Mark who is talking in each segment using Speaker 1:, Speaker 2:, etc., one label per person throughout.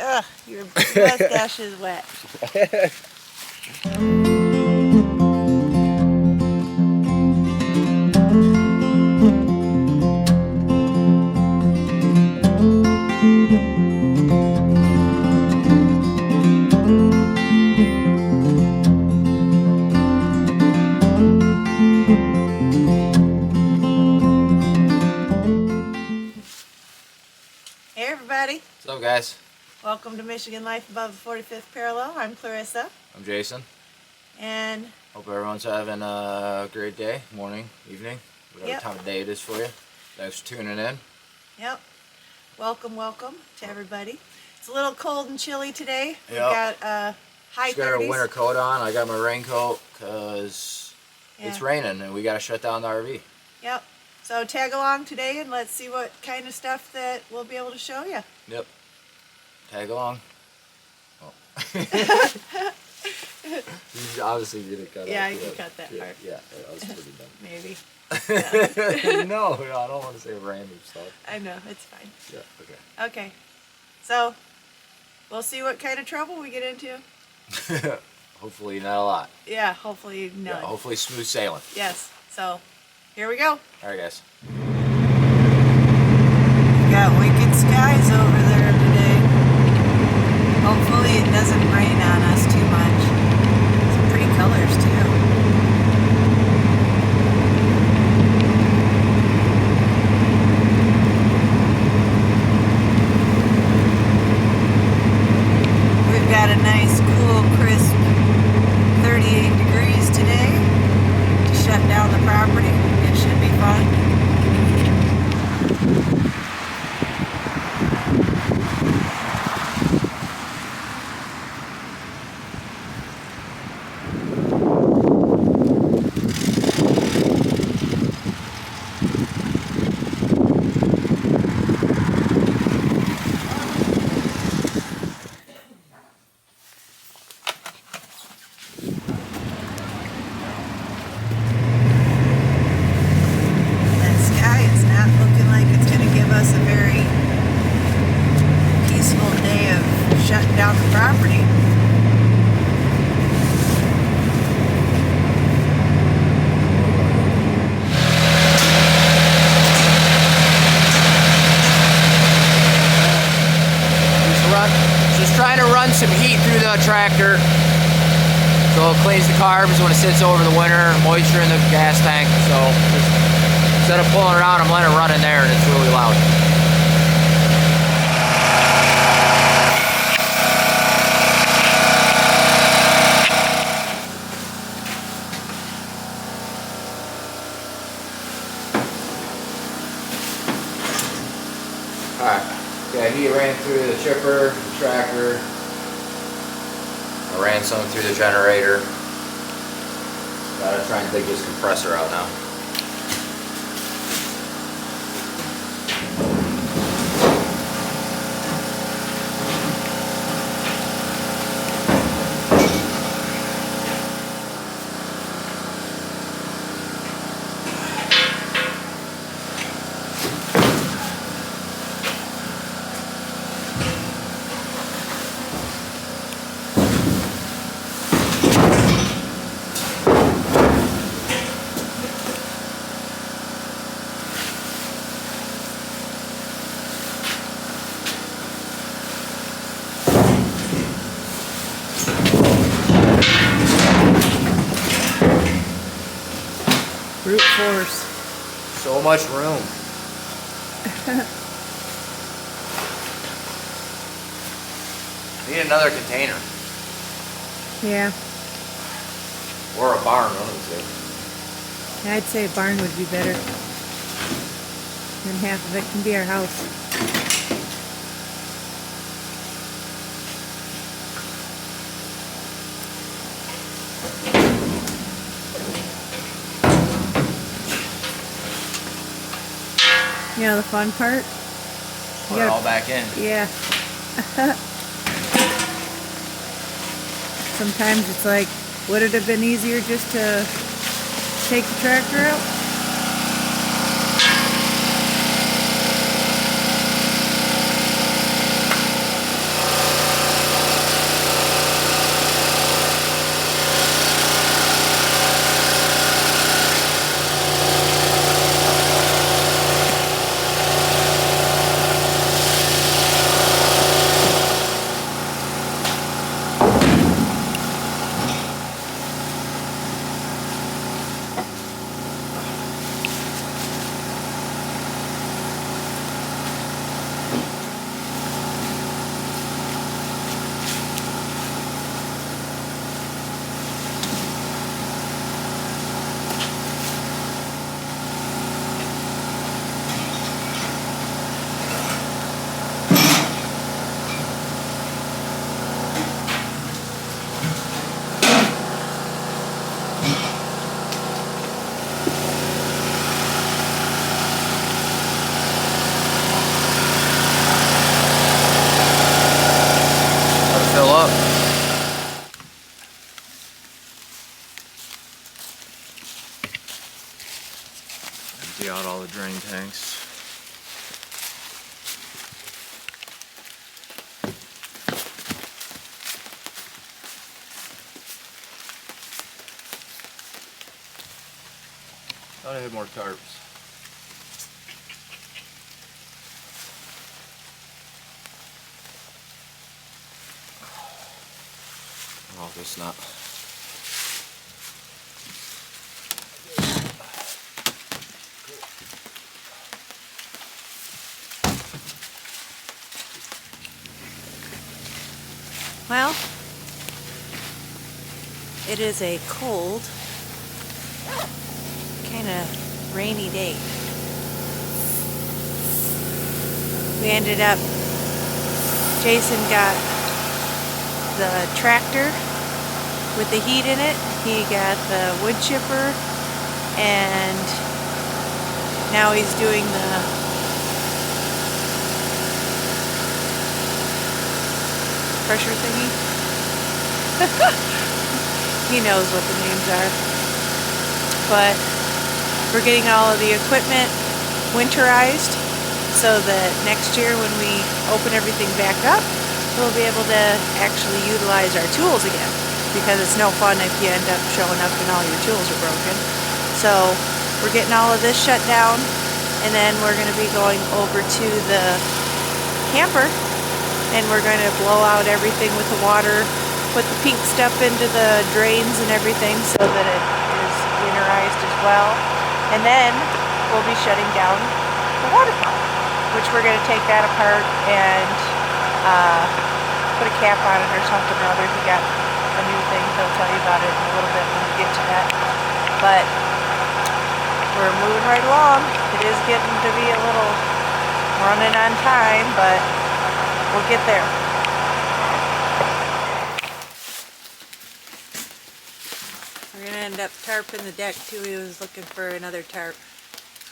Speaker 1: Ugh, your mustache is wet. Hey everybody.
Speaker 2: What's up, guys?
Speaker 1: Welcome to Michigan Life Above the 45th Parallel. I'm Clarissa.
Speaker 2: I'm Jason.
Speaker 1: And
Speaker 2: hope everyone's having a great day, morning, evening, whatever
Speaker 1: Yep.
Speaker 2: time of day it is for you. Thanks for tuning in.
Speaker 1: Yep. Welcome to everybody. It's a little cold and chilly today.
Speaker 2: Yep.
Speaker 1: We got high 30s.
Speaker 2: Just got our winter coat on. I got my raincoat because it's raining and we got to shut down the RV.
Speaker 1: Yep. So tag along today and let's see what kind of stuff that we'll be able to show you.
Speaker 2: Yep. Tag along. Oh. You obviously didn't cut
Speaker 1: Yeah,
Speaker 2: out.
Speaker 1: you can cut that part.
Speaker 2: Yeah, that was pretty dumb.
Speaker 1: Maybe.
Speaker 2: No, I don't want to say random stuff.
Speaker 1: I know, it's fine.
Speaker 2: Yeah, okay.
Speaker 1: Okay. So, we'll see what kind of trouble we get into.
Speaker 2: Hopefully not a lot.
Speaker 1: Yeah, hopefully none.
Speaker 2: Yeah, hopefully smooth sailing.
Speaker 1: Yes. So, here we go.
Speaker 2: Alright, guys.
Speaker 1: We got wicked skies over there today. Hopefully it doesn't rain on us too much. Some pretty colors too. We've got a nice, cool, crisp 38 degrees today to shut down the property. It should be fun. That sky is not looking like it's going to give us a very peaceful day of shutting down the property.
Speaker 2: Just trying to run some heat through the tractor so it cleans the carbs when it sits over the winter, moisture in the gas tank. So just, instead of pulling it out, I'm letting it run in there and it's really loud. Alright, yeah, heat ran through the chipper, the tractor. I ran some through the generator. Gotta try and dig this compressor out now.
Speaker 1: Brute force.
Speaker 2: So much room. Need another container.
Speaker 1: Yeah,
Speaker 2: Or a barn, one of the two.
Speaker 1: I'd say a barn would be better. And half of it can be our house. You know the fun part?
Speaker 2: Put it all back in.
Speaker 1: Yeah. Sometimes it's like, would it have been easier just to take the tractor out?
Speaker 2: Thought I had more tarps. Oh, this not.
Speaker 1: Well, it is a cold, kind of rainy day. We ended up, Jason got the tractor with the heat in it. He got the wood chipper, and now he's doing the pressure thingy. He knows what the names are. But we're getting all of the equipment winterized so that next year when we open everything back up, we'll be able to actually utilize our tools again, because it's no fun if you end up showing up and all your tools are broken. So we're getting all of this shut down, and then we're going to be going over to the camper, and we're going to blow out everything with the water, put the pink stuff into the drains and everything so that it is winterized as well. And then we'll be shutting down the water pump, which we're going to take that apart and put a cap on it or something or other. He got a new thing. He'll tell you about it in a little bit when we get to that. But we're moving right along. It is getting to be a little running on time, but we'll get there. We're going to end up tarping the deck too. He was looking for another tarp.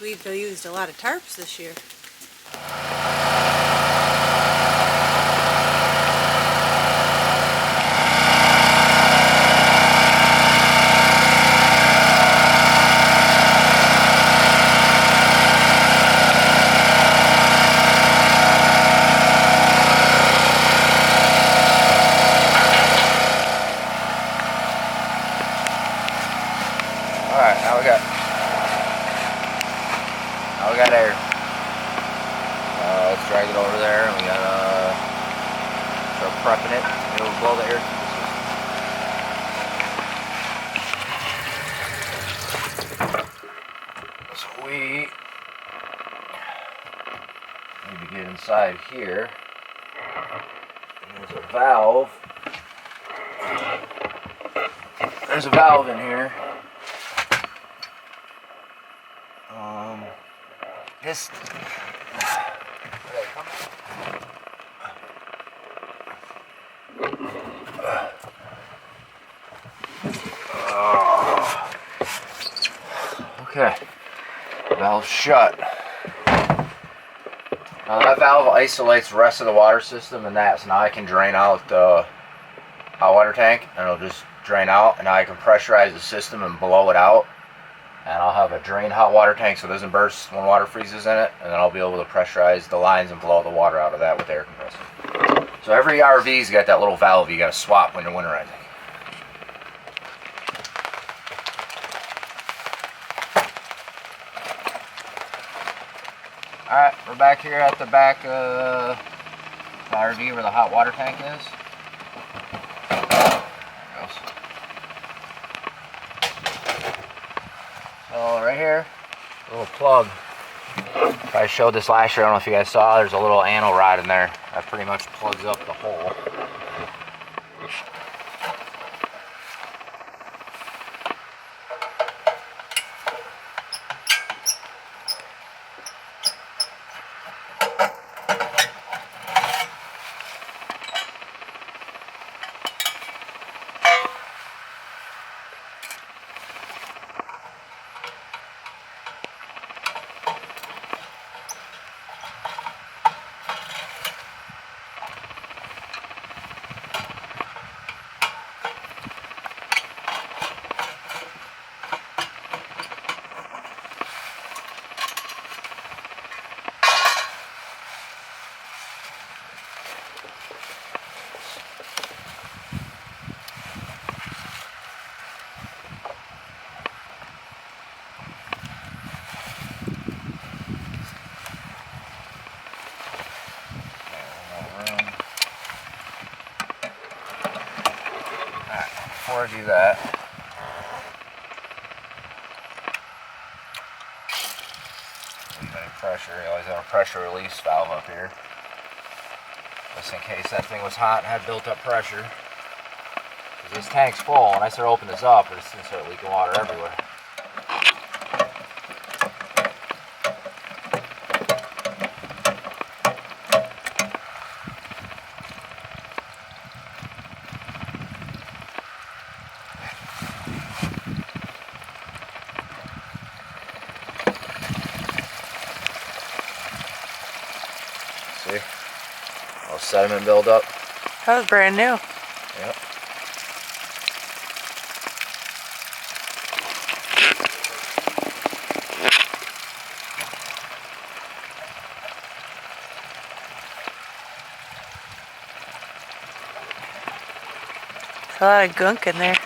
Speaker 1: We've used a lot of tarps this year.
Speaker 2: Alright, now we got air. Let's drag it over there, and we gotta start prepping it. It'll blow the air through the system. So we need to get inside here. There's a valve. There's a valve in here. This. Okay. Valve shut. Now that valve isolates the rest of the water system, and so now I can drain out the hot water tank, and it'll just drain out, and now I can pressurize the system and blow it out. And I'll have a drain hot water tank so it doesn't burst when water freezes in it, and then I'll be able to pressurize the lines and blow the water out of that with the air compressor. So every RV's got that little valve you got to swap when you're winterizing. Alright, we're back here at the back of the RV where the hot water tank is. So right here, little plug. I showed this last year, I don't know if you guys saw, there's a little anno rod in there. That pretty much plugs up the hole. before I do that, leave any pressure. You always have a pressure release valve up here, just in case that thing was hot and had built up pressure. Because this tank's full, and I start opening this up, it's going to start leaking water everywhere. See? All sediment build up.
Speaker 1: That was brand new.
Speaker 2: Yep.
Speaker 1: A lot of gunk in there.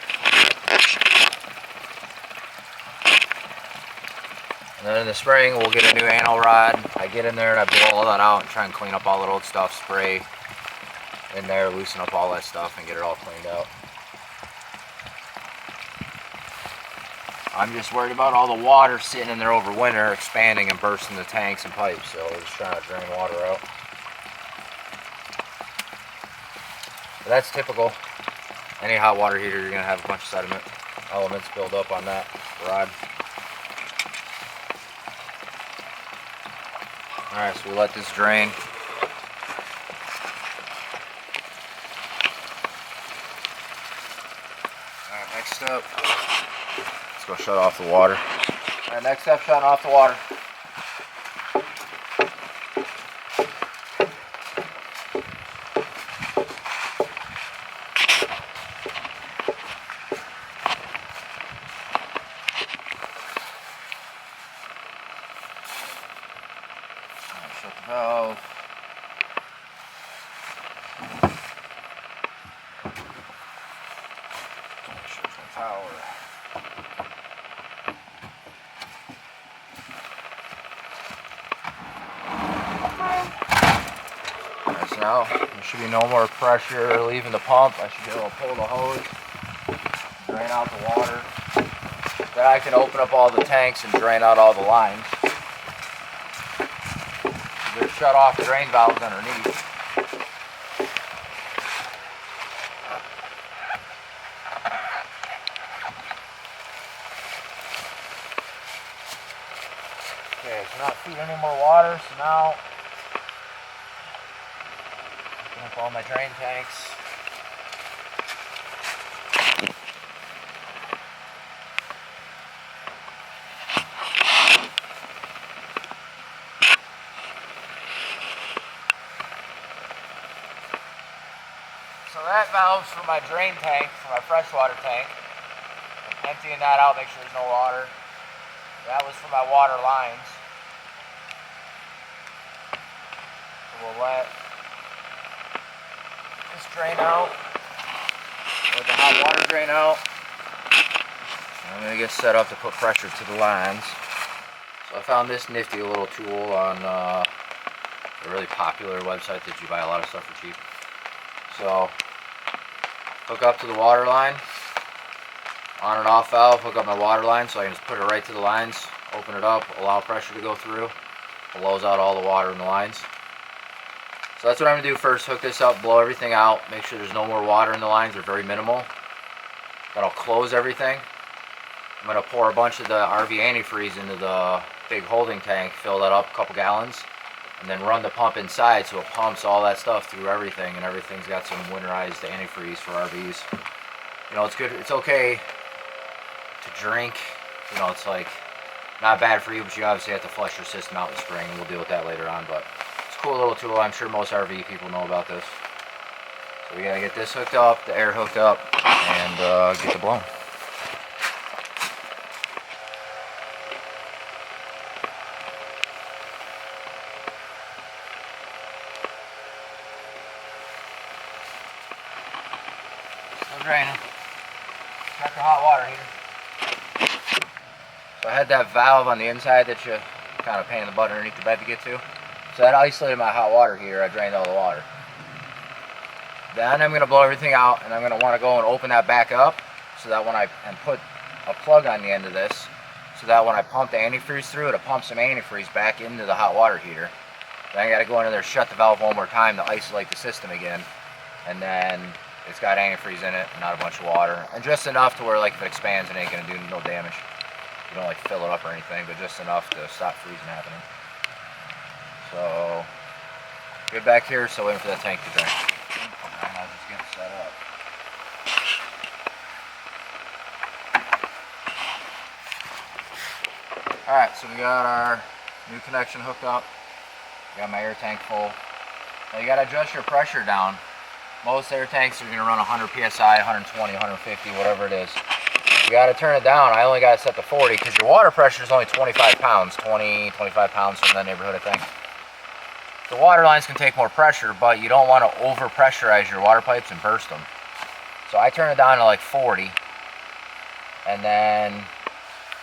Speaker 2: And then in the spring, we'll get a new anal rod. I get in there and I blow all that out and try and clean up all that old stuff, spray in there, loosen up all that stuff and get it all cleaned out. I'm just worried about all the water sitting in there over winter, expanding and bursting the tanks and pipes, so we're just trying to drain water out. But that's typical. Any hot water heater, you're going to have a bunch of sediment elements build up on that rod. Alright, so we let this drain. Alright, next up, let's go shut off the water. Alright, next step, shutting off the water. Shut the valve. Shut the power. Alright, so now there should be no more pressure leaving the pump. I should be able to pull the hose, drain out the water. Then I can open up all the tanks and drain out all the lines. They're shut off drain valves underneath. Okay, so not feeding any more water, so now open up all my drain tanks. So that valve's for my drain tank, for my freshwater tank. I'm emptying that out, make sure there's no water. That was for my water lines. So we'll let this drain out. Let the hot water drain out. I'm going to get set up to put pressure to the lines. So I found this nifty little tool on a really popular website that you buy a lot of stuff for cheap. So hook up to the water line, on and off valve, hook up my water line so I can just put it right to the lines, open it up, allow pressure to go through, blows out all the water in the lines. So that's what I'm going to do first, hook this up, blow everything out, make sure there's no more water in the lines, they're very minimal. Then I'll close everything. I'm going to pour a bunch of the RV antifreeze into the big holding tank, fill that up a couple gallons, and then run the pump inside so it pumps all that stuff through everything, and everything's got some winterized antifreeze for RVs. You know, it's good, it's okay to drink, you know, it's like not bad for you, but you obviously have to flush your system out in the spring, and we'll deal with that later on, but it's a cool little tool. I'm sure most RV people know about this. So we gotta get this hooked up, the air hooked up, and get the blown. Draining. Check the hot water heater. So I had that valve on the inside that you kind of pain in the butt underneath the bed to get to. So that isolated my hot water heater. I drained all the water. Then I'm going to blow everything out, and I'm going to want to go and open that back up so that when and put a plug on the end of this, so that when I pump the antifreeze through, it'll pump some antifreeze back into the hot water heater. Then I got to go into there, shut the valve one more time to isolate the system again, and then it's got antifreeze in it, not a bunch of water, and just enough to where like if it expands, it ain't gonna do no damage. You don't like fill it up or anything, but just enough to stop freezing happening. So good back here, so waiting for that tank to drain. I'm just getting set up. Alright, so we got our new connection hooked up. Got my air tank full. Now you got to adjust your pressure down. Most air tanks are going to run 100 psi, 120, 150, whatever it is. You got to turn it down. I only got it set to 40 because your water pressure is only 25 pounds, 20, 25 pounds from that neighborhood, I think. The water lines can take more pressure, but you don't want to over pressurize your water pipes and burst them. So I turn it down to like 40, and then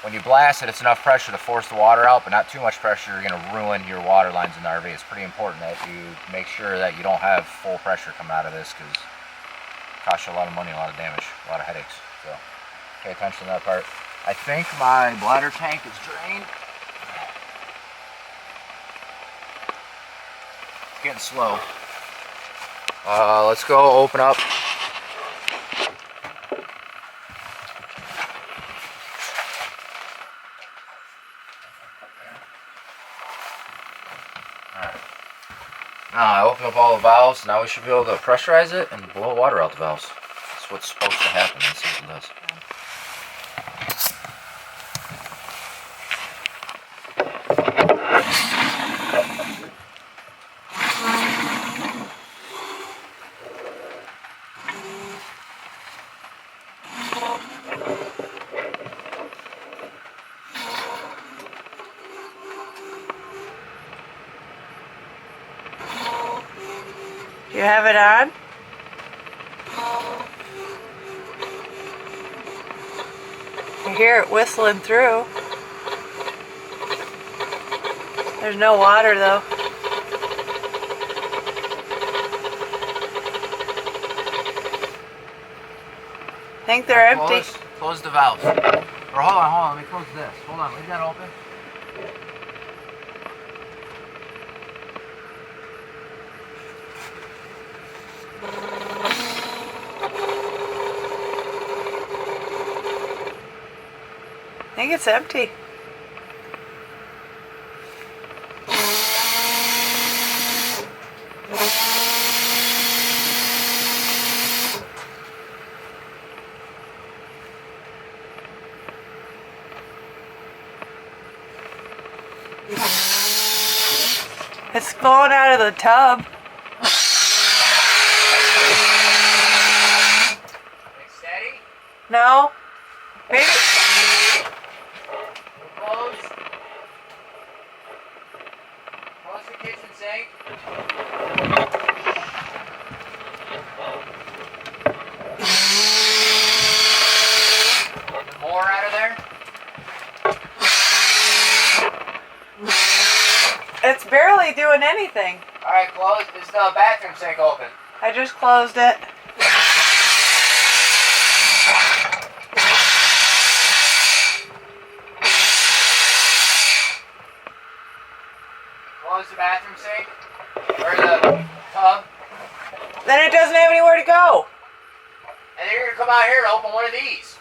Speaker 2: when you blast it, it's enough pressure to force the water out, but not too much pressure. You're going to ruin your water lines in the RV. It's pretty important that you make sure that you don't have full pressure coming out of this, because it costs you a lot of money, a lot of damage, a lot of headaches. So pay attention to that part. I think my bladder tank is drained. It's getting slow. Let's go open up. Now I open up all the valves. Now we should be able to pressurize it and blow water out the valves. That's what's supposed to happen. Let's see if it does.
Speaker 1: You have it on? You hear it whistling through. There's no water though. Think they're empty.
Speaker 2: Close the valves. Or hold on, let me close this. Hold on, leave that open.
Speaker 1: I think it's empty. It's flowing out of the tub.
Speaker 2: Steady?
Speaker 1: No? Maybe.
Speaker 2: Close the kitchen sink. More out of there?
Speaker 1: It's barely doing anything.
Speaker 2: Alright, close. Is the bathroom sink open?
Speaker 1: I just closed it.
Speaker 2: Close the bathroom sink? Or the tub?
Speaker 1: Then it doesn't have anywhere to go.
Speaker 2: And then you're going to come out here and open one of these.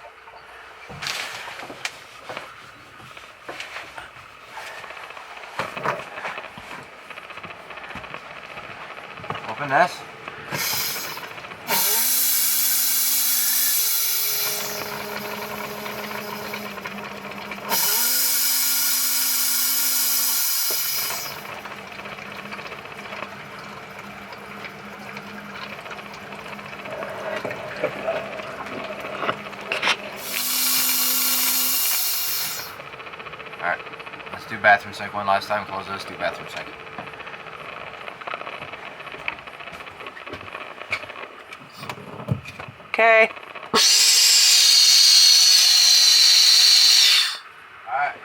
Speaker 2: Open this. Alright, let's do bathroom sink one last time. Close this, do bathroom sink.
Speaker 1: Okay.
Speaker 2: Alright.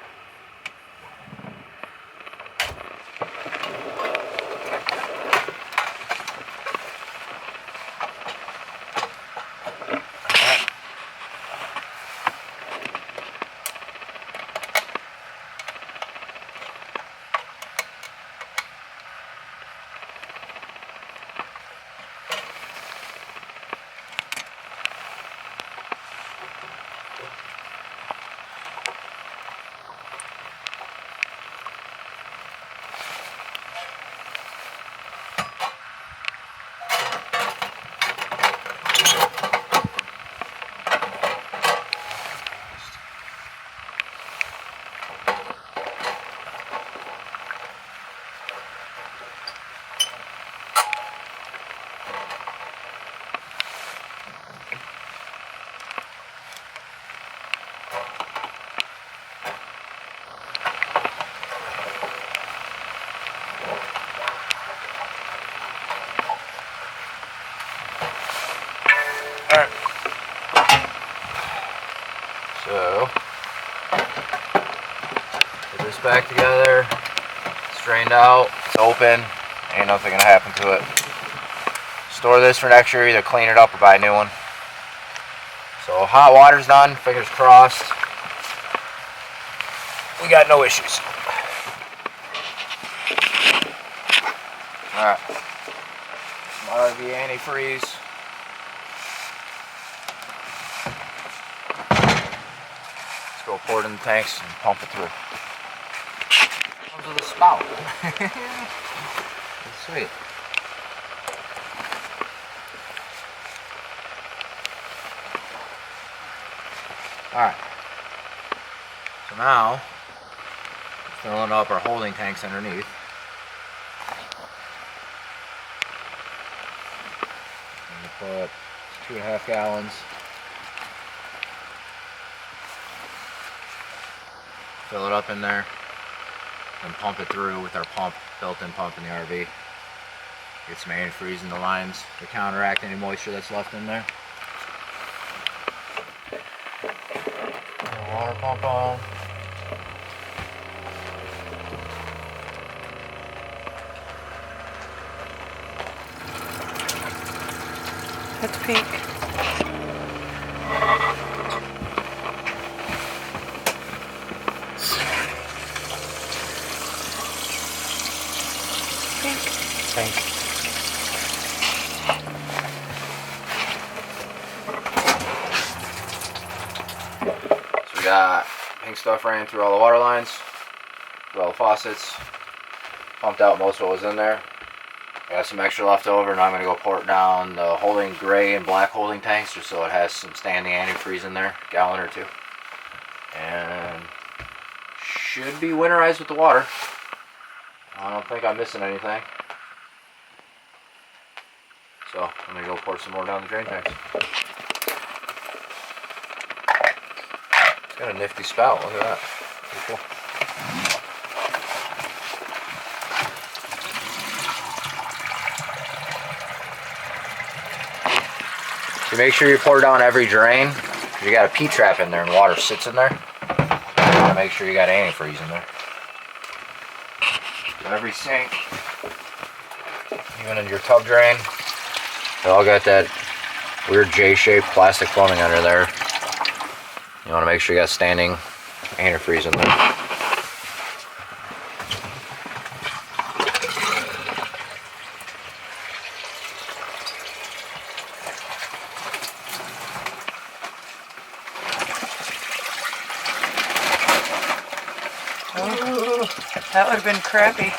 Speaker 2: back together. Strained out. It's open. Ain't nothing gonna happen to it. Store this for next year. Either clean it up or buy a new one. So hot water's done. Fingers crossed. We got no issues. Alright. Some RV antifreeze. Let's go pour it in the tanks and pump it through. Comes with a spout. That's sweet. Alright. So now, filling up our holding tanks underneath. Put 2.5 gallons. Fill it up in there and pump it through with our pump, built-in pump in the RV. Get some antifreeze in the lines to counteract any moisture that's left in there. Water pump on.
Speaker 1: That's pink.
Speaker 2: Pink. So we got pink stuff ran through all the water lines, through all the faucets, pumped out most of what was in there. I got some extra left over, and I'm going to go pour it down the holding gray and black holding tanks just so it has some standing antifreeze in there, a gallon or two. And should be winterized with the water. I don't think I'm missing anything. So I'm going to go pour some more down the drain tanks. It's got a nifty spout, look at that. Pretty cool. So make sure you pour down every drain. You got a P-trap in there and water sits in there. You want to make sure you got antifreeze in there. So every sink, even in your tub drain, they all got that weird J-shaped plastic plumbing under there. You want to make sure you got standing antifreeze in there.
Speaker 1: That would have been crappy.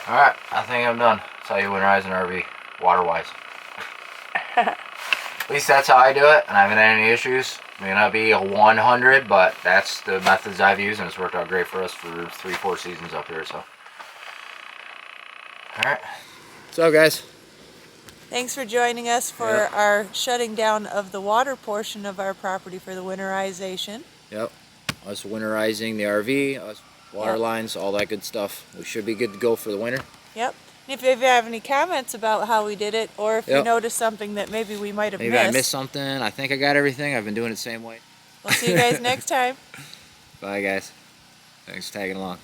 Speaker 2: Alright, I think I'm done. That's how you winterize an RV, water-wise. At least that's how I do it, and I haven't had any issues. May not be a 100, but that's the methods I've used, and it's worked out great for us for 3-4 seasons up here, so. Alright. What's up, guys?
Speaker 1: Thanks for joining us for our shutting down of the water portion of our property for the winterization.
Speaker 2: Yep. Us winterizing the RV, us water lines, all that good stuff. We should be good to go for the winter.
Speaker 1: Yep. If you have any comments about how we did it, or if you noticed something that maybe we might have missed.
Speaker 2: Maybe I missed something. I think I got everything. I've been doing it the same way.
Speaker 1: We'll see you guys next time.
Speaker 2: Bye, guys. Thanks for tagging along.